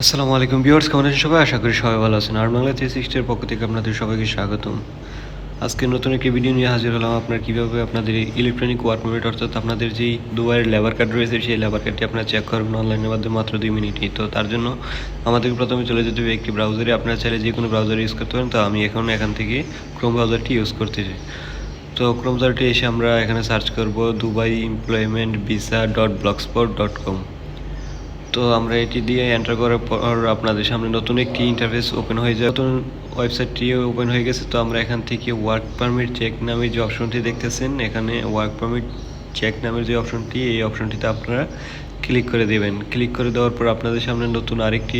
আসসালামু আলাইকুম ভিউয়ার্স, কেমন আছেন সবাই? আশা করি সবাই ভালো আছেন। আর বাংলা 360 এর পক্ষ থেকে আপনাদের সবাইকে স্বাগতম। আজকে নতুন একটি ভিডিও নিয়ে হাজির হলাম। আপনারা কীভাবে আপনাদের ইলেকট্রনিক ওয়ার্ক পারমিট অর্থাৎ আপনাদের যেই দুবাইয়ের লেবার কার্ড রয়েছে সেই লেবার কার্ডটি আপনারা চেক করবেন অনলাইনের মাধ্যমে মাত্র 2 মিনিটেই। তো তার জন্য আমাদেরকে প্রথমে চলে যেতে হবে একটি ব্রাউজারে। আপনারা চাইলে যে কোনো ব্রাউজার ইউজ করতে পারেন। তো আমি এখান থেকে ক্রোম ব্রাউজারটি ইউজ করতেছি। তো ক্রোম ব্রাউজারটি এসে আমরা এখানে সার্চ করব দুবাই এমপ্লয়মেন্ট ভিসা .blogspot.com। তো আমরা এটি দিয়ে এন্টার করার পর আপনাদের সামনে নতুন একটি ইন্টারফেস ওপেন হয়ে যাবে। নতুন ওয়েবসাইটটি ওপেন হয়ে গেছে। তো আমরা এখান থেকে ওয়ার্ক পারমিট চেক নামে যে অপশনটি দেখতেছেন, এখানে ওয়ার্ক পারমিট চেক নামের যে অপশনটি, এই অপশনটিতে আপনারা ক্লিক করে দেবেন। ক্লিক করে দেওয়ার পর আপনাদের সামনে নতুন আরেকটি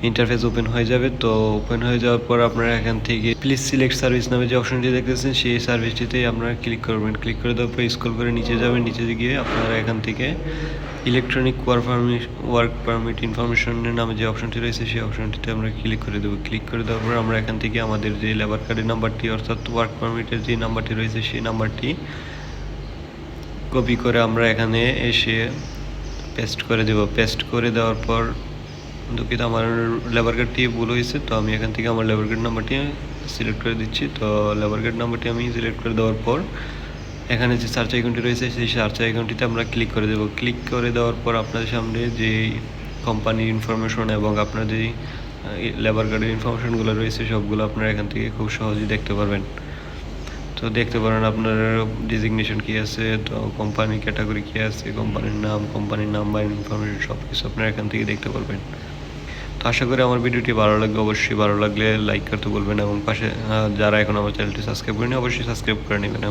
ইন্টারফেস ওপেন হয়ে যাবে। তো ওপেন হয়ে যাওয়ার পর আপনারা এখান থেকে প্লিজ সিলেক্ট সার্ভিস নামে যে অপশনটি দেখতেছেন সেই সার্ভিসটিতেই আপনারা ক্লিক করবেন। ক্লিক করে দেওয়ার পর স্ক্রল করে নিচে যাবেন। নিচে গিয়ে আপনারা এখান থেকে ইলেকট্রনিক ওয়ার্ক পারমিট ইনফরমেশনের নামে যে অপশনটি রয়েছে সেই অপশনটিতে আমরা ক্লিক করে দেবো। ক্লিক করে দেওয়ার পর আমরা এখান থেকে আমাদের যে লেবার কার্ডের নাম্বারটি অর্থাৎ ওয়ার্ক পারমিটের যে নাম্বারটি রয়েছে সেই নাম্বারটি কপি করে আমরা এখানে এসে পেস্ট করে দেব। পেস্ট করে দেওয়ার পর দুঃখিত, আমার লেবার কার্ডটি ভুল হয়েছে। তো আমি এখান থেকে আমার লেবার কার্ড নাম্বারটি সিলেক্ট করে দিচ্ছি। তো লেবার কার্ড নাম্বারটি আমি সিলেক্ট করে দেওয়ার পর এখানে যে সার্চ আইকনটি রয়েছে সেই সার্চ আইকনটিতে আমরা ক্লিক করে দেব। ক্লিক করে দেওয়ার পর আপনাদের সামনে যে কোম্পানির ইনফরমেশন এবং আপনার যে লেবার কার্ডের ইনফরমেশনগুলো রয়েছে সবগুলো আপনারা এখান থেকে খুব সহজেই দেখতে পারবেন। তো দেখতে পারেন আপনার ডিজিগনেশন কী আছে, তো কোম্পানি ক্যাটাগরি কী আছে, কোম্পানির নাম, কোম্পানির নাম্বার, ইনফরমেশন সব কিছু আপনারা এখান থেকে দেখতে পারবেন। তো আশা করি আমার ভিডিওটি ভালো লাগবে। অবশ্যই ভালো লাগলে লাইক করতে বলবেন এবং পাশে যারা এখন আমার চ্যানেলটি সাবস্ক্রাইব করেনি অবশ্যই সাবস্ক্রাইব করে নেবেন।